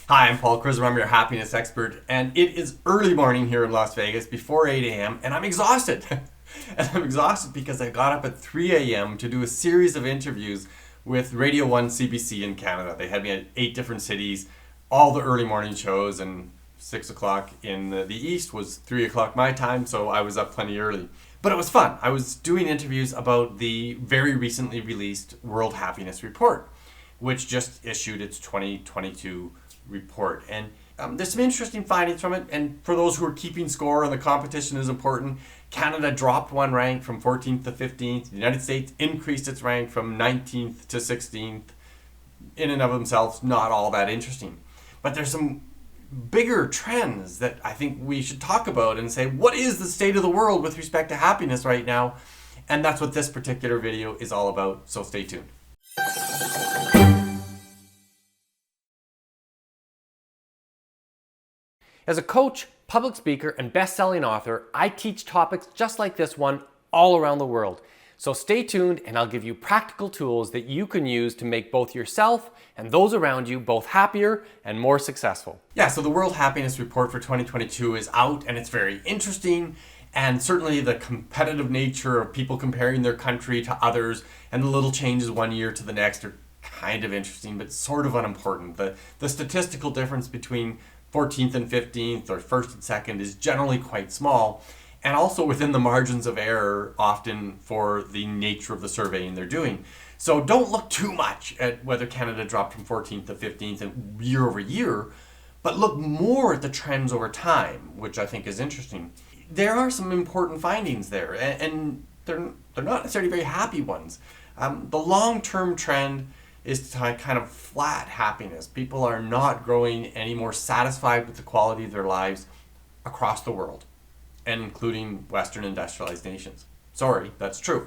Hi, I'm Paul Krizmer. I'm your happiness expert, and it is early morning here in Las Vegas before 8 a.m., and I'm exhausted. And I'm exhausted because I got up at 3 a.m. to do a series of interviews with Radio 1 CBC in Canada. They had me at 8 different cities, all the early morning shows, and 6 o'clock in the East was 3 o'clock my time, so I was up plenty early. But it was fun. I was doing interviews about the very recently released World Happiness Report, which just issued its 2022 report. And there's some interesting findings from it. And for those who are keeping score, and the competition is important, Canada dropped one rank from 14th to 15th. The United States increased its rank from 19th to 16th. In and of themselves, not all that interesting. But there's some bigger trends that I think we should talk about and say, what is the state of the world with respect to happiness right now? And that's what this particular video is all about. So stay tuned. As a coach, public speaker, and best-selling author, I teach topics just like this one all around the world. So stay tuned and I'll give you practical tools that you can use to make both yourself and those around you both happier and more successful. Yeah, so the World Happiness Report for 2022 is out and it's very interesting. And certainly the competitive nature of people comparing their country to others and the little changes one year to the next are kind of interesting, but sort of unimportant. The statistical difference between 14th and 15th or first and second is generally quite small, and also within the margins of error often for the nature of the surveying they're doing. So don't look too much at whether Canada dropped from 14th to 15th and year over year, but look more at the trends over time, which I think is interesting. There are some important findings there, and they're not necessarily very happy ones. The long-term trend is to kind of flat happiness. People are not growing any more satisfied with the quality of their lives across the world, and including Western industrialized nations. Sorry, that's true.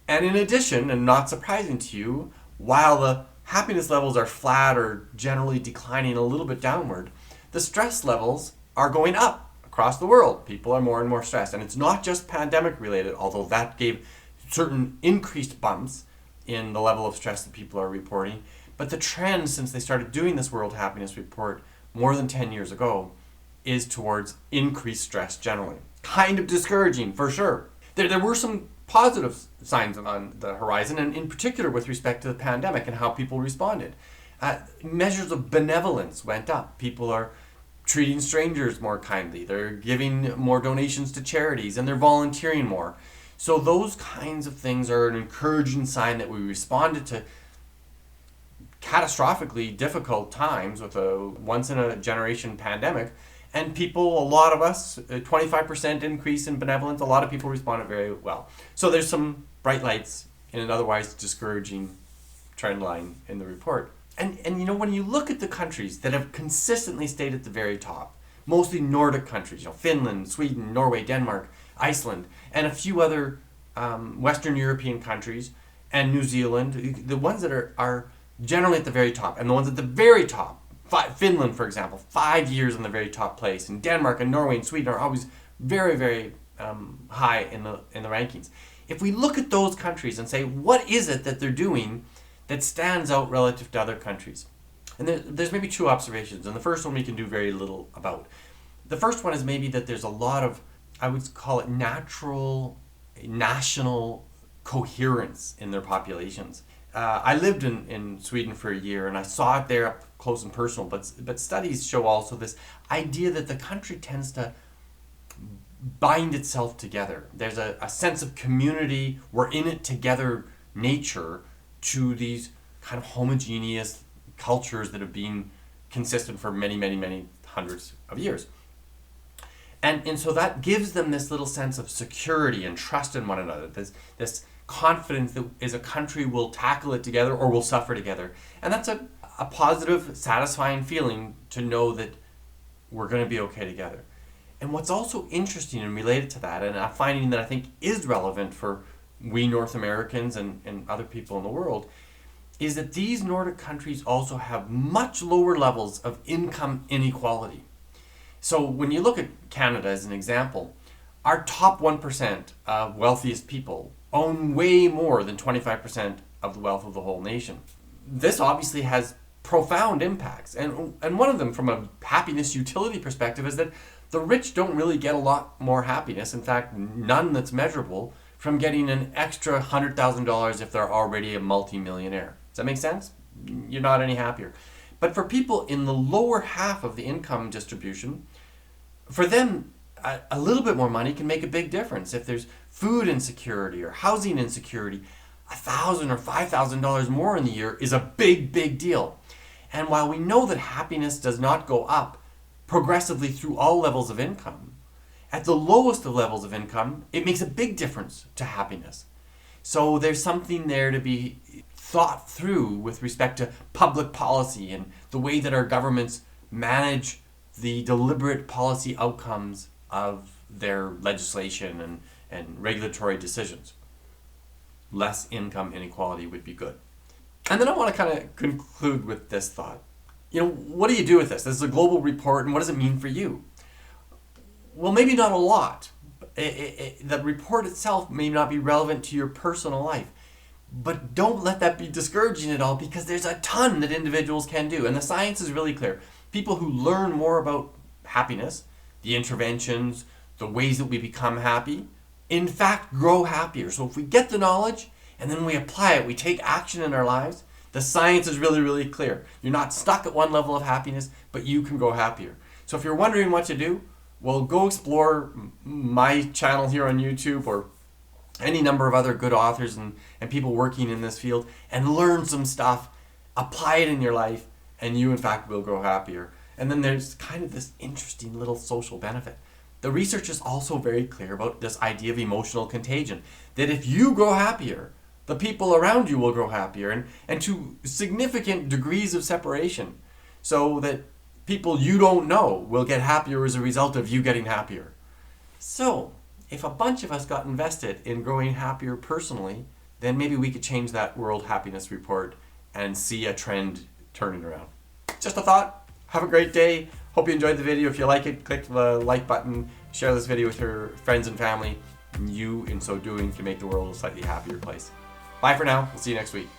And in addition, and not surprising to you, while the happiness levels are flat or generally declining a little bit downward, the stress levels are going up across the world. People are more and more stressed. And it's not just pandemic related, although that gave certain increased bumps in the level of stress that people are reporting. But the trend since they started doing this World Happiness Report more than 10 years ago is towards increased stress generally. Kind of discouraging for sure. There were some positive signs on the horizon, and in particular with respect to the pandemic and how people responded. Measures of benevolence went up. People are treating strangers more kindly. They're giving more donations to charities, and they're volunteering more. So those kinds of things are an encouraging sign that we responded to catastrophically difficult times with a once-in-a-generation pandemic. And people, a lot of us, a 25% increase in benevolence, a lot of people responded very well. So there's some bright lights in an otherwise discouraging trend line in the report. And you know, when you look at the countries that have consistently stayed at the very top, mostly Nordic countries, Finland, Sweden, Norway, Denmark, Iceland, and a few other Western European countries, and New Zealand, the ones that are generally at the very top, and the ones at the very top, Finland, for example, 5 years in the very top place, and Denmark and Norway and Sweden are always very, very high in the rankings. If we look at those countries and say, what is it that they're doing that stands out relative to other countries? And there's maybe two observations, and the first one we can do very little about. The first one is maybe that there's a lot of, I would call it national coherence in their populations. I lived in Sweden for a year and I saw it there up close and personal, but studies show also this idea that the country tends to bind itself together. There's a sense of community, we're in it together nature to these kind of homogeneous cultures that have been consistent for many, many, many hundreds of years. And so that gives them this little sense of security and trust in one another, this confidence that as a country will tackle it together or will suffer together. And that's a positive, satisfying feeling to know that we're going to be okay together. And what's also interesting and related to that, and a finding that I think is relevant for we North Americans and other people in the world, is that these Nordic countries also have much lower levels of income inequality. So when you look at Canada as an example, our top 1% of wealthiest people own way more than 25% of the wealth of the whole nation. This obviously has profound impacts. And one of them, from a happiness utility perspective, is that the rich don't really get a lot more happiness. In fact, none that's measurable from getting an extra $100,000 if they're already a multimillionaire. Does that make sense? You're not any happier. But for people in the lower half of the income distribution, for them, a little bit more money can make a big difference. If there's food insecurity or housing insecurity, $1,000 or $5,000 more in the year is a big, big deal. And while we know that happiness does not go up progressively through all levels of income, at the lowest of levels of income, it makes a big difference to happiness. So there's something there to be thought through with respect to public policy and the way that our governments manage the deliberate policy outcomes of their legislation and regulatory decisions. Less income inequality would be good. And then I want to kind of conclude with this thought. What do you do with this? This is a global report, and what does it mean for you? Well, maybe not a lot. The report itself may not be relevant to your personal life. But don't let that be discouraging at all, because there's a ton that individuals can do. And the science is really clear. People who learn more about happiness, the interventions, the ways that we become happy, in fact grow happier. So if we get the knowledge and then we apply it, we take action in our lives, the science is really, really clear. You're not stuck at one level of happiness, but you can go happier. So if you're wondering what to do, well, go explore my channel here on YouTube or any number of other good authors and people working in this field, and learn some stuff, apply it in your life, and you in fact will grow happier. And then there's kind of this interesting little social benefit. The research is also very clear about this idea of emotional contagion, that if you grow happier, the people around you will grow happier, and to significant degrees of separation, so that people you don't know will get happier as a result of you getting happier. So if a bunch of us got invested in growing happier personally, then maybe we could change that World Happiness Report and see a trend turning around. Just a thought. Have a great day. Hope you enjoyed the video. If you like it, click the like button, share this video with your friends and family. You, in so doing, can make the world a slightly happier place. Bye for now. We'll see you next week.